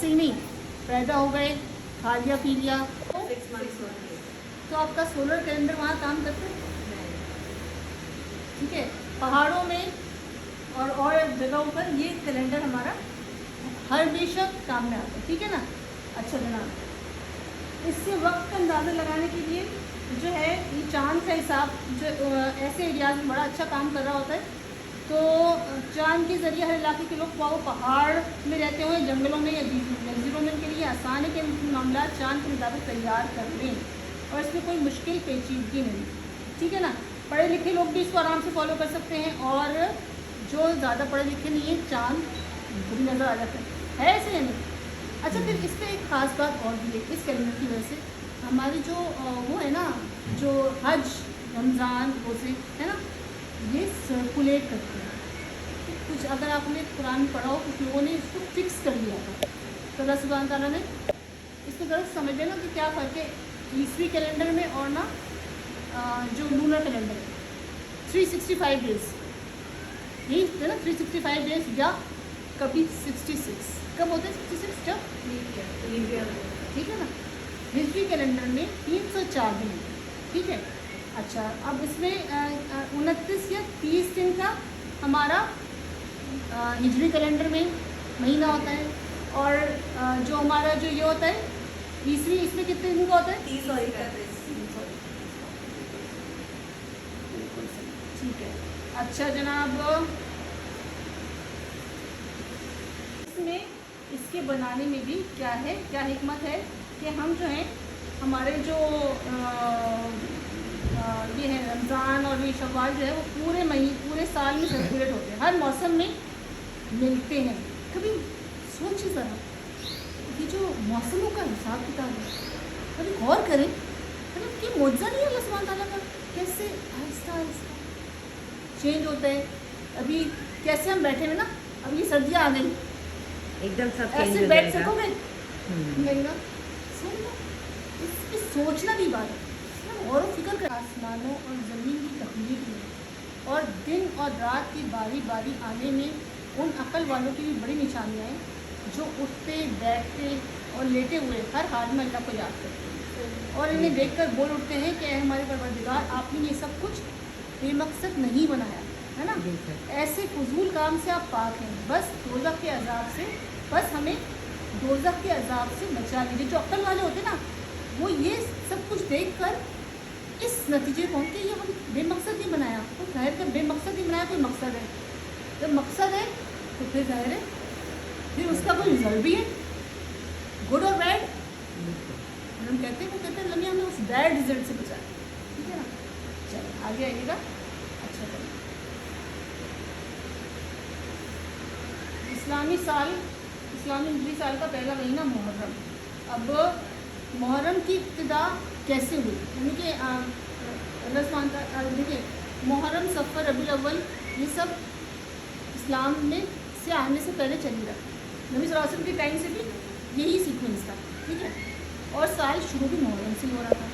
ऐसे ही नहीं पैदा हो गए, खा लिया पी लिया, 6 months होती है। तो आपका सोलर कैलेंडर वहाँ काम करता है। ठीक है, पहाड़ों में और जगहों पर ये कैलेंडर हमारा हर बेशक काम में आता है। ठीक है ना। अच्छा जनाब, इससे वक्त का अंदाज़ा लगाने के लिए जो है ये चांद का हिसाब जो ऐसे एरियाज में बड़ा अच्छा काम कर रहा होता है। तो चांद के ज़रिए हर इलाके के लोग वो पहाड़ में रहते हुए जंगलों में या जंजीरों में, के लिए आसान है कि मामला चांद के मुताबिक तैयार कर लें और इसमें कोई मुश्किल पेचीदगी नहीं। ठीक है ना। पढ़े लिखे लोग भी इसको आराम से फॉलो कर सकते हैं और जो ज़्यादा पढ़े लिखे नहीं है चांद भी नज़र आ जाता है ऐसे या नहीं। अच्छा, फिर इस पर एक ख़ास बात और भी है, इस कैलेंडर की वजह से हमारी जो वो है ना, जो हज रमज़ान रोज़े है ना, ये सर्कुलेट करते हैं। तो कुछ अगर आपने कुरान में पढ़ा हो, कुछ लोगों ने इसको फिक्स कर लिया था, तो अल्लाह सुब्हान तआला ने इसको ज़रा समझ लेना कि क्या फ़र्क है ईसवी कैलेंडर में और ना जो लूनर कैलेंडर है। 365 डेज़ यही है ना, 365 डेज़ या कभी 66 कब होते हैं 66 जब लीप ईयर। ठीक है ना। हिजरी कैलेंडर में 304 दिन होते हैं। ठीक है। अच्छा, अब इसमें 29 या 30 दिन का हमारा हिजरी कैलेंडर में महीना होता है और जो हमारा जो ये होता है ईसवी, इसमें कितने दिन का होता है 30 और 31। ठीक है। अच्छा जनाब, इसमें इसके बनाने में भी क्या है, क्या हिकमत है कि हम जो हैं हमारे जो ये है रमज़ान और ये शव्वाल जो है वो पूरे साल में सर्कुलेट होते हैं, हर मौसम में मिलते हैं। कभी सोचिए ज़रा ये जो मौसमों का हिसाब किताब है, कभी गौर करें, मतलब कि मौजज़ा नहीं है अल्लाह सुब्हान तआला का, कैसे आहिस्ता आहिस्ता चेंज होता है। अभी कैसे हम बैठे हैं ना, अब ये सर्दियाँ आ गई, एकदम सब ऐसे बैठ सकोगे नहीं ना। सुन लो, इस पे सोचना भी बात है, और फिक्र कर। आसमानों और ज़मीन की तकलीफ में और दिन और रात की बारी बारी आने में उन अक्ल वालों की भी बड़ी निशानियाँ हैं जो उठते बैठते और लेटे हुए हर हाल में अल्लाह को याद करते हैं और इन्हें देखकर बोल उठते हैं कि हमारे परवरदिगार, आपने ये सब कुछ बेमकसद नहीं बनाया है ना। ऐसे फजूल काम से आप पाक हैं, बस दोज़ख के अजाब से, बस हमें दोज़ख के अजाब से बचा लीजिए। जो अक्ल वाले होते ना, वो ये सब कुछ देखकर इस नतीजे पहुँचते ये हम बेमकसद नहीं बनाया, तो ज़ाहिर कर बेमकसद नहीं बनाया, कोई मकसद है। जब मकसद है तो फिर ज़ाहिर है फिर उसका कोई रिजल्ट भी है, गुड और बैड। हम कहते हैं वो कहते हैं लम्हे हमें उस बैड रिजल्ट से बचाया। ठीक है ना। चलो आगे आइएगा। अच्छा चलो, इस्लामी हिजरी साल का पहला महीना मुहर्रम। अब मुहर्रम की इब्तिदा कैसे हुई, यानी कि अल्लाह सुब्हान तआला देखिए मुहर्रम, सफ़र, रबीउल अव्वल ये सब इस्लाम में से आने से पहले चली रहा। नबी सल्लल्लाहु अलैहि वसल्लम के टाइम से भी यही सीक्वेंस था। ठीक है। और साल शुरू भी मुहर्रम से हो रहा था,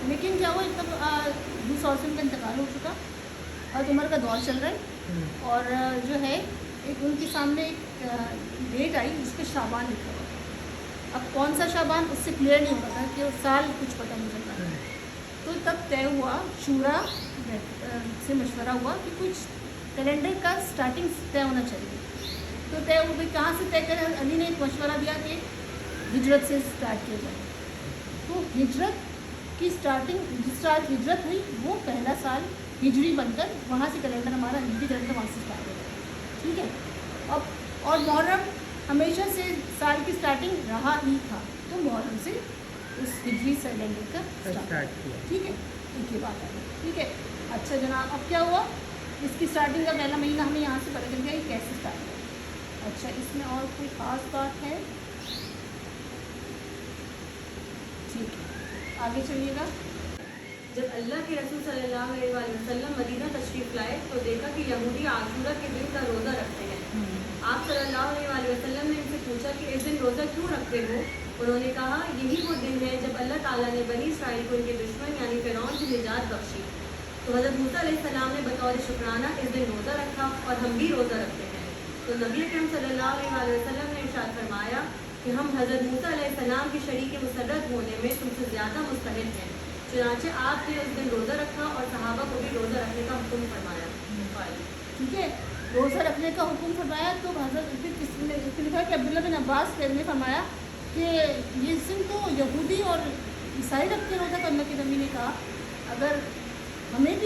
लेकिन क्या हुआ एक तब दूसरा वसल्लम का इंतकाल हो चुका और उमर का दौर चल रहा है और जो है एक उनके सामने एक डेट आई जिसके शाबान लिखा हुआ। अब कौन सा शाबान उससे क्लियर नहीं होता था कि वो साल कुछ पता नहीं चल रहा। तो तब तय हुआ, शूरा से मशवरा हुआ कि कुछ कैलेंडर का स्टार्टिंग तय होना चाहिए। तो तय हो गई, कहाँ से तय करें। अली ने एक मशवरा दिया कि हिजरत से स्टार्ट किया जाए। तो हिजरत की स्टार्टिंग, जिस साल हिजरत हुई वो पहला साल हिजरी बनकर वहाँ से कैलेंडर हमारा हिजरी कैलेंडर वहाँ से स्टार्ट हो गया। ठीक है। अब और मुहर्रम हमेशा से साल की स्टार्टिंग रहा ही था, तो मुहर्रम से उस हिजरी कैलेंडर का स्टार्ट किया। ठीक है, एक ही बात है। ठीक है। अच्छा जनाब, अब क्या हुआ, इसकी स्टार्टिंग का पहला महीना हमें यहाँ से पता चल गया कि कैसे स्टार्ट हुआ। अच्छा, इसमें और कोई ख़ास बात है? ठीक है, आगे चलिएगा। जब अल्लाह के रसूल सल्लल्लाहु अलैहि वसल्लम मदीना तशरीफ़ लाए तो देखा कि यहूदी आशूरा के दिन का रोज़ा रखते हैं। आप सल्लल्लाहु अलैहि वसल्लम ने इनसे पूछा कि इस दिन रोज़ा क्यों रखते हो। उन्होंने कहा, यही वो दिन है जब अल्लाह ताला ने बनी इसराइल को इनके दुश्मन यानी फ़िरौन से निजात बख्शी। तो हज़रत मूसा अलैहिस्सलाम ने बतौर शुक्राना इस दिन रोज़ा रखा और हम भी रोज़ा रखते हैं। तो नबी अकरम सल्लल्लाहु अलैहि वसल्लम ने इरशाद फरमाया कि हम हज़रत मूसा अलैहिस्सलाम की शरीक मुसर्रत होने में तुमसे ज़्यादा मुस्तहिक़ हैं। चुनांचे आपने उस दिन रोज़ा रखा और सहाबा को भी रोज़ा रखने का हुक्म फरमाया। ठीक है, रोज़ा रखने का हुक्म फरमाया। तो हज़रत फिर किसने लिखा कि अब्दुल्ला बिन अब्बास ने फरमाया कि ये दिन तो यहूदी और ईसाई रखते हैं रोज़ा। करने के नबी ने कहा अगर हमें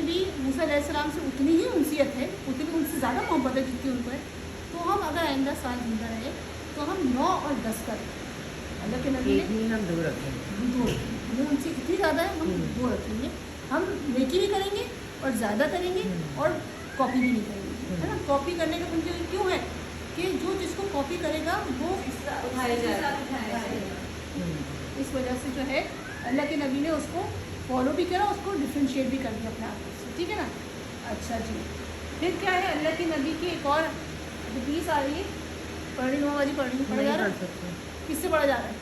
भी मूसा अलैहिस्सलाम से उतनी ही उनसियत है, उतनी उनसे ज़्यादा मोहब्बत है जितनी उनको है, तो हम अगर आइंदा साल जिंदा रहे तो हम 9 और 10 करें। अल्लाह के नबी ने हम 2 रखेंगे, 2, हमें उनसे इतनी ज़्यादा है, हम 2 रखेंगे। हम नेकी भी करेंगे और ज़्यादा करेंगे और कॉपी भी नहीं करेंगे, है ना। कॉपी करने का मुझे क्यों है कि जो जिसको कॉपी करेगा वो उठाया जाएगा। इस वजह से जो है अल्लाह के नबी ने उसको फॉलो भी करा, उसको डिफ्रेंशिएट भी कर दिया अपने आप से, ठीक है ना। अच्छा जी, फिर क्या है अल्लाह के नबी की एक और हदीस आ रही है, पढ़ लो वाली पढ़ लो, पढ़ा जा रहा है, किससे पढ़ा जा रहा है?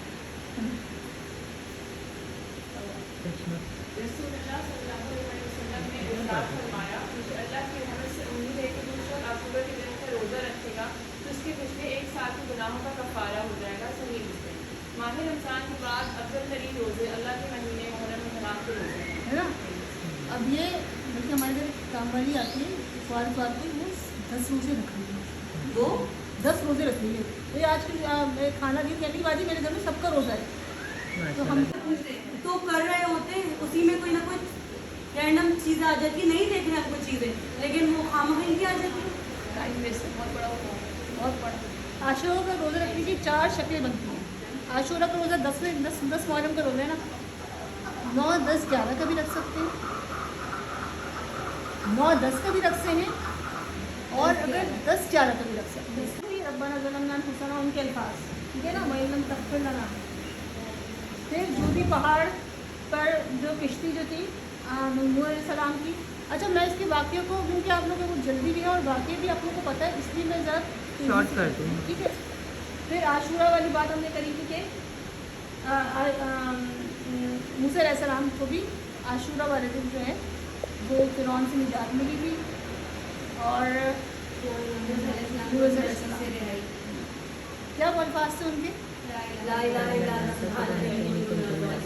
रसूलुल्लाह सल्लल्लाहु अलैहि वसल्लम ने इरशाद फरमाया, मुझे अल्लाह की रहमत से उम्मीद है कि जो शख्स आशूरा के दिन का रोज़ा रखेगा तो उसके पिछले 1 साल के गुनाहों का कफ़ारा हो जाएगा। सही मुस्लिम। माह रमज़ान के बाद अफजल तरीन रोज़े अल्लाह के महीने मुहर्रम में हराम के रोज़े हैं, है ना। अब ये बल्कि हमारे घर काम वाली आती है इतवार को आती है, वो 10 रोज़े रख रही है, वो 10 रोज़े रख रही है। तो ये आज की खाना दी कहने की बात मेरे घर में सबका रोज़ा है, तो हम तो कर रहे होते हैं, उसी में कोई ना कोई रैंडम चीज़ आ जाती है, नहीं देख रहे हमको चीज़ें, लेकिन वो खामोशी की आ जाती है। टाइम वेस्ट है बहुत बड़ा होता है, बहुत बड़ा। आशूरा का रोज़ा रखने की 4 शक्लें बनती हैं। आशूरा का रोज़ा 10 मुहर्रम का रोज़ा है ना, 9, 10, 11 का भी रख सकते हैं, 9, 10 का भी रख सकते हैं, और अगर 10, 11 का भी रख सकते हैं। रब्बाना ज़लमना अनफुसना उनके अल्फाज, ठीक है ना, वइल्लम तग़फिर लना। फिर जूदी पहाड़ पर जो किश्ती जो थी नूह अलैहिस्सलाम की। अच्छा, मैं इसके वाक़े को, क्योंकि आप लोगों को जल्दी भी है और वाक़े भी आप लोगों को पता है, इसलिए मैं ज़रा शॉर्ट कर दूँ, ठीक है। फिर आशूरा वाली बात हमने करी थी कि मूसा अलैहिस्सलाम को भी आशूरा वाले दिन जो है वो फ़िरौन से निजात मिली थी, और क्या अल्फाज थे उनके। ला इलाहा इल्लल्लाह।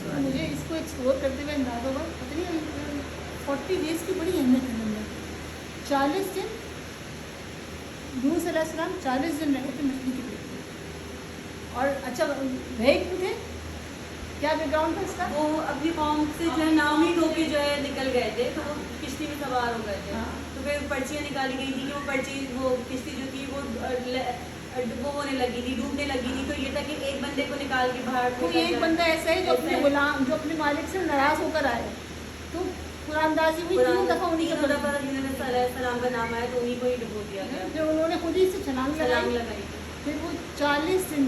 तो मुझे इसको एक्सप्लोर करते हुए अंदाज़ा हुआ पता नहीं 40 डेज़ की बड़ी अहमियत है अंदर। 40 दिन मूसा अलैहिस्सलाम 40 दिन रहे थे मछली के पेट में। और अच्छा, रहे क्यों थे, क्या बैकग्राउंड था इसका? वो अपनी कौम से जो है नाउमीद होके जो है निकल गए थे, तो वो किश्ती में सवार हो गए थे। हाँ। तो फिर पर्चियाँ निकाली गई थी कि वो किश्ती जो थी वो होने लगी थी, डूबने लगी थी। तो ये था कि एक बंदे को निकाल के बाहर कोई एक बंदा ऐसा है जो अपने गुलाम, जो अपने मालिक से नाराज़ होकर आए, तो कुरानदाजी हुई 3 दफ़ा उन्हीं के तीनों दफा यूनुस अलैहिस्सलाम का नाम आया, तो उन्हीं को ही डुबो दिया गया, जो उन्होंने खुद ही से छलांग सलाम लगाई। लगाई। फिर वो 40 दिन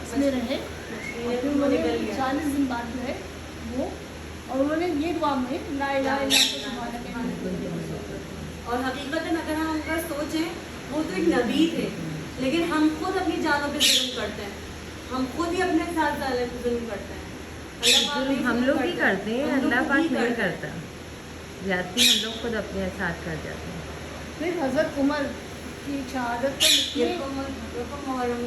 इसमें रहे, और फिर उन्होंने 40 दिन बाद जो है वो, और उन्होंने ये दुआ में ला इलाहा इल्लल्लाह और हकीकतन अगर हम उनका सोचें, वो तो एक नबी थे, लेकिन हम खुद अपनी जानों पे जुल्म करते हैं, हम खुद ही अपने साथ जुल्म करते हैं। अल्लाह पाक नहीं हम लोग भी करता। करते हैं, हम लोग अल्लाह पाक भी नहीं करते करता। ज्यादती हम लोग खुद अपने साथ कर जाते हैं। फिर हज़रत उमर की शहादत का ये लिखिए। मुहर्रम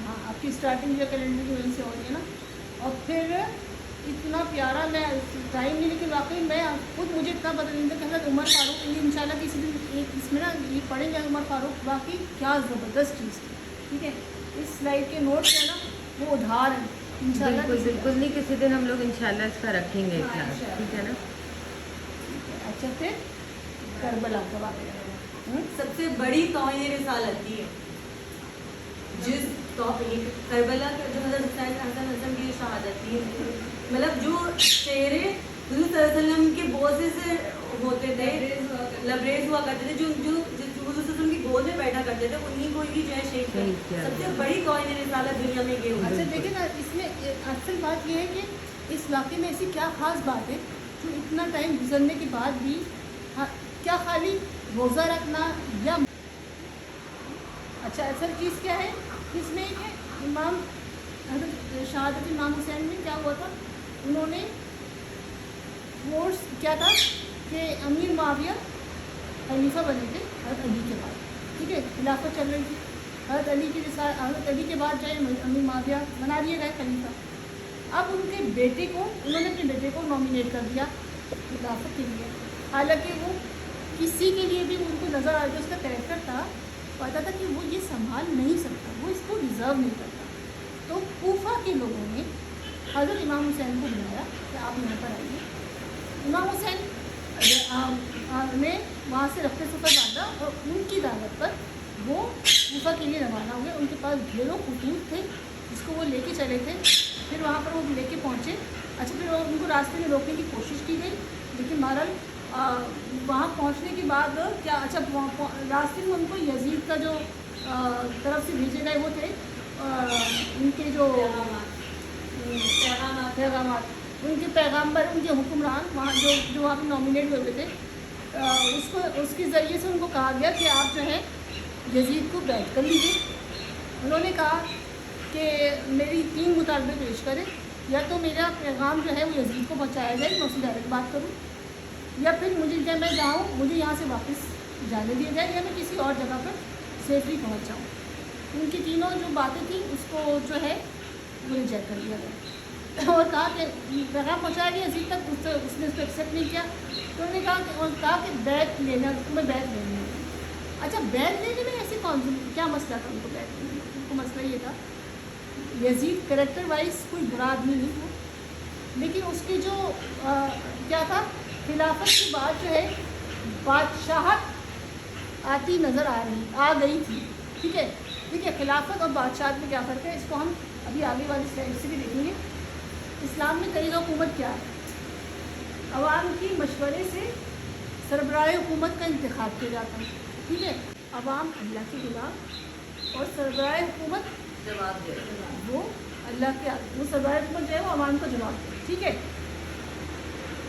हाँ, आपकी स्टार्टिंग जो कैलेंडर की वजह से हो रही है ना। और फिर इतना प्यारा, मैं टाइम नहीं, लेकिन वाकई मैं खुद, मुझे इतना पता नहीं था कि हज़रत उमर फ़ारूक, ये इंशाल्लाह किसी दिन एक इसमें ना ये पढ़ेंगे उमर फ़ारूक, बाकी क्या ज़बरदस्त चीज़ थी, ठीक है। इस स्लाइड के नोट्स है ना, वो उधार है इंशाल्लाह। बिल्कुल बिल्कुल नहीं, किसी दिन हम लोग इंशाल्लाह इसका रखेंगे क्लास, ठीक है ना। अच्छा, फिर करबला का वाक़या। सबसे बड़ी तौहीन रिसालत की है, जिस तौहीन करबला के जो हज़रत हुसैन हसन की शहादत थी, मतलब जो चेहरे हुज़ूर सल्लल्लाहु अलैहि वसल्लम के बोझे से होते थे, लबरेज हुआ करते थे, जो जो हुज़ूर सल्लल्लाहु अलैहि वसल्लम की गोद में बैठा करते थे, उन्हीं को ही जो है शहीद शहीद किया। किया सबसे गया। बड़ी तौहीन रिसालत दुनिया में ये हुई। अच्छा देखिए ना, इसमें असल बात यह है कि इस वाक़े में ऐसी क्या ख़ास बात है जो इतना टाइम गुजरने के बाद भी, क्या खाली रोज़ा रखना या, अच्छा असल चीज़ क्या है इसमें कि इमाम शहादत इमाम हुसैन में क्या हुआ था, उन्होंने फोर्स क्या था कि अमीर मुआविया खलीफा बने थे हज़रत अली के बाद, ठीक है, खिलाफत चल रही थी। हज़रत अली के बाद जो है अमीर माविया बना दिए गए खलीफा। अब उनके बेटे को, उन्होंने अपने बेटे को नॉमिनेट कर दिया खिलाफत के लिए, हालांकि वो किसी के लिए भी उनको नज़र आ गया, उसका कैरेक्टर था, पता था कि वो ये संभाल नहीं सकता, वो इसको डिज़र्व नहीं करता। तो कूफा के लोगों ने हज़रत इमाम हुसैन को बुलाया कि आप यहाँ पर आइए। इमाम हुसैन ने वहाँ से रफ्ते सफ़र बांधा और उनकी दावत पर वो कूफा के लिए रवाना हुए। उनके पास ढेरों खतूत थे जिसको वो लेके चले थे। फिर वहाँ पर वो लेके पहुँचे। अच्छा, फिर उनको रास्ते में रोकने की कोशिश की गई, लेकिन बहरहाल वहाँ पहुँचने के बाद क्या, अच्छा रास्ते में उनको यजीद का जो तरफ से भेजे गए वो थे उनके जो पैगाम, उनके पैगाम्बर, उनके हुक्मरान वहाँ जो वहाँ पर नॉमिनेट हुए थे, उसके ज़रिए से उनको कहा गया कि आप जो है यजीद को बैठ कर लीजिए। उन्होंने कहा कि मेरी 3 मुतालबे पेश करें, या तो मेरा पैगाम जो है वो यजीद को पहुँचाया जाए, मैं उससे डायरेक्ट बात करूँ, या फिर मुझे जब मैं जाऊँ मुझे यहाँ से वापस जाने दिया जाए, या मैं किसी और जगह पर सेफली पहुँच जाऊँ। उनकी तीनों जो बातें थी उसको जो है वो रिजेक्ट कर दिया गया और कहा कि पैगाम पहुँचाया गया यजीद तक, उसने उसको एक्सेप्ट नहीं किया। तो उन्होंने कहा कि बैत लेना, तुम्हें बैत लेनी है। अच्छा, बैत लेने में ऐसे कौन क्या मसला था उनको बैत लेने में? उनको मसला ये था, यजीद कैरेक्टर वाइज कोई बुरा आदमी नहीं था, लेकिन उसके जो क्या था, खिलाफत की बात जो है बादशाहत आती नज़र आ गई थी। ठीक है, देखिए खिलाफत और बादशाहत में क्या फ़र्क है, इसको हम अभी आगे वाली स्लाइड से भी देखेंगे। इस्लाम में तरीक़ा हुकूमत क्या है? अवाम की मशवरे से सरबराह हुकूमत का इंतखाब किया जाता है। ठीक है, अवाम अल्लाह के गुलाम और सरबराह हुकूमत जवाब दे वो अल्लाह के, वो सरबराह हुकूमत जो है वो अवाम को जवाब दे। ठीक है,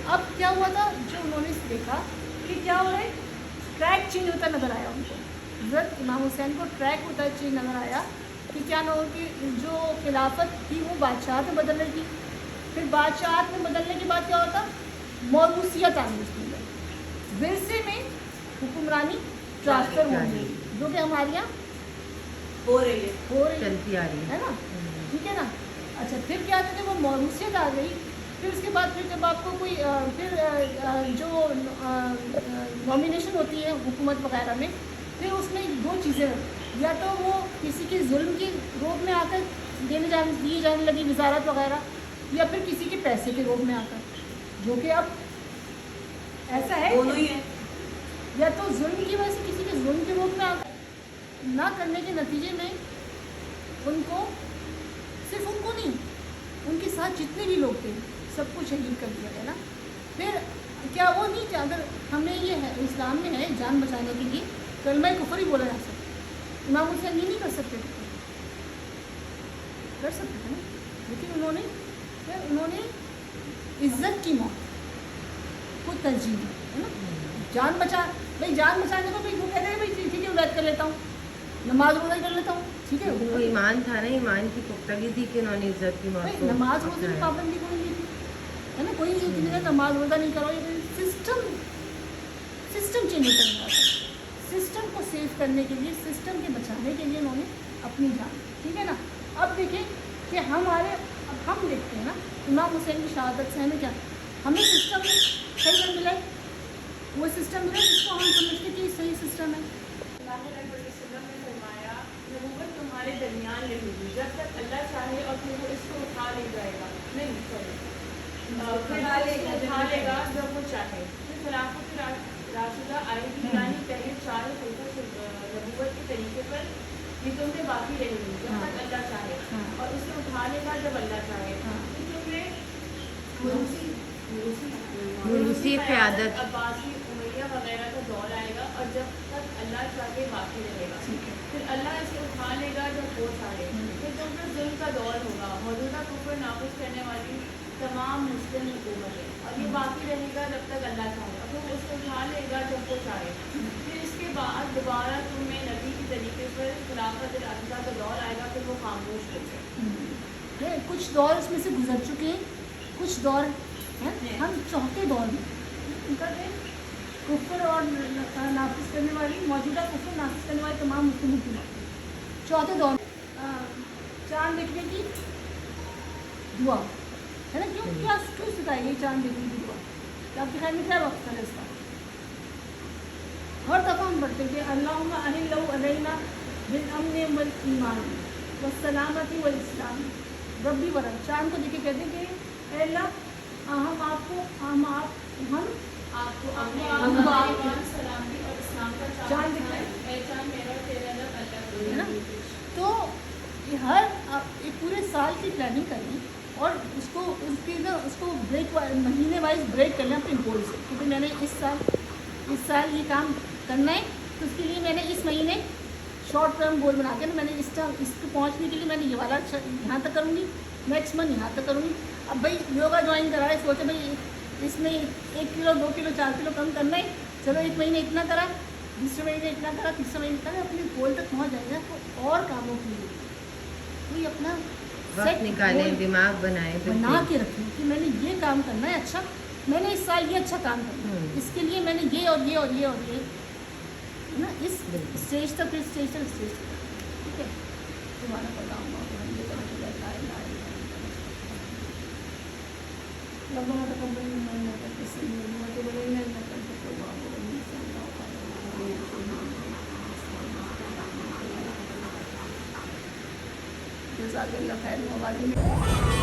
अब क्या हुआ था, जो उन्होंने देखा कि क्या हो रहा है, ट्रैक चेंज होता नज़र आया उनको। हज़रत इमाम हुसैन को ट्रैक होता चेंज नज़र आया कि क्या ना हो कि जो खिलाफत थी वो बादशाह में बदल रही थी, फिर बादशाह में बदलने के बाद क्या होता, मौरूसियत आ गई उसके अंदर, विरसे में हुक्मरानी ट्रांसफ़र हो गई, जो कि हमारे यहाँ हो रही है, चलती आ रही है ना। ठीक है ना। अच्छा, फिर क्या था, जब वो मौरूसियत आ गई, फिर उसके बाद फिर जब आपको कोई फिर जो नॉमिनेशन होती है हुकूमत वगैरह में, फिर उसमें 2 चीज़ें, या तो वो किसी के जुल्म के रूप में आकर दी जाने लगी वजारत वगैरह, या फिर किसी के पैसे के रूप में आकर, जो कि अब ऐसा है दोनों ही है। या तो जुल्म की वजह से किसी के जुल्म के रूप में आकर ना करने के नतीजे में उनको, सिर्फ उनको नहीं, उनके साथ जितने भी लोग थे सबको शहीद कर दिया गया ना। फिर क्या वो नहीं, अगर हमें ये है इस्लाम में है जान बचाने के लिए कलमा कुफर ही बोला जा सकता, इमाम हुसैन ये नहीं कर सकते थे, कर सकते थे ना, लेकिन उन्होंने इज्जत की मौत को तरजीह दी, है ना। जान बचाने को भाई वो कहते हैं भाई ठीक है वैद कर लेता हूँ, नमाज रोज़ा कर लेता हूँ, ठीक है, वो ईमान था ना, ईमान की पुख्तगी थी कि उन्होंने इज्जत की मौत को नमाज रोज़े की पाबंदी कोई नहीं थी, है ना। कोई एक जगह नमाज रोज़ा नहीं करो, सिस्टम चेंज होता है। सिस्टम को सेव करने के लिए, सिस्टम के बचाने के लिए उन्होंने अपनी जान, ठीक है ना। अब देखें कि हम देखते हैं ना इमाम हुसैन की शहादत से हमें क्या, हमें सिस्टम सही नहीं मिला, वो सिस्टम मिला जिसको हम समझते कि सही सिस्टम है। ने फरमाया, नबूवत तुम्हारे दरमियान रहेगी जब तक अल्लाह चाहे, और फिर वो इसको उठा ले जाएगा, नहीं सॉरी फिर उठा लेगा जब वो चाहे। फिर खिलाफत राशिदा आएगी, यानी पहले 4 खलीफा नबूवत के तरीके पर ये तुमसे बाकी रहेगी जब तक अल्लाह चाहे, और उसे उठा लेगा जब अल्लाह चाहे। मुरूसी क़यादत, अब्बासी उमैया वगैरह का दौर आएगा, और जब तक अल्लाह चाहे बाकी रहेगा। फिर अल्लाह इसे उठा लेगा जब वो चाहे। फिर जब फिर जुल्म का दौर होगा, मौजूदा कुफर नाफिज करने वाली तमाम मुस्लिम हुकूमतें, और ये बाकी रहेगा जब तक अल्लाह चाहे, और फिर उसे उठा लेगा जब वो चाहे। फिर इसके बाद दोबारा तुम्हें नबी के तरीके पर खिलाफत राशिदा का दौर आएगा, फिर वो खामोश हो जाए। कुछ दौर उसमें से गुजर चुके हैं, कुछ दौर हैं, हम चौथे दौर में कुफर और और नाफिज करने वाली मौजूदा कुफर नाफिज करने वाले तमाम मुस्लिमों की मौत। चौथे दौर चाँद देखने की दुआ है ना, क्यों क्या क्यों सिखाई गई चाँद देखने की दुआ? तो आपके ख्याल में क्या वक्त है इसका? हर दफ़ा हम पढ़ते थे अल्लाहुम्मा अहिल्लहु अलैना बिल अम्न वल ईमान व सलामती वल इस्लाम रब्बी वरब। चाँद को देखे कहते थे ए अल्लाह हम आपको हम आपको हमको आप- सलामती और इस्लाम का चाँद दिखाए। ए चाँद मेरा और तेरा रब अल्लाह है ना? तो ये हर एक पूरे साल की प्लानिंग करनी और उसको उसकी ना उसको ब्रेक महीने वाइज ब्रेक करना अपने गोल से, क्योंकि मैंने इस साल ये काम करना है, तो उसके लिए मैंने इस महीने शॉर्ट टर्म गोल बना के ना मैंने इसको पहुंचने के लिए मैंने ये वाला यहाँ तक करूँगी, नेक्स्ट मंथ यहाँ तक करूँगी। अब भाई योगा ज्वाइन करा है, सोचे भाई इसमें 1 किलो 2 किलो 4 किलो कम करना है, चलो एक महीने इतना करा, दूसरे महीने इतना करा, तीसरे महीने इतना करा, अपने गोल तक पहुँच जाएगा। तो और कामों के लिए कोई अपना वक्त set निकालें, goal दिमाग बनाए, बना के रखें कि मैंने ये काम करना है, अच्छा मैंने इस साल ये अच्छा काम करना है, इसके लिए मैंने ये और ये और ये और ये है ना, इस बिल्कुल। स्टेज तक फिर स्टेज तक स्टेज तक, ठीक है। तुम्हारा पढ़ाऊँगा रब्बना तक़ब्बल मिन्ना इन्नका अंतस समीउल अलीम व तुब अलैना इन्नका अंतत तव्वाबुर रहीम। जज़ाकल्लाह खैर।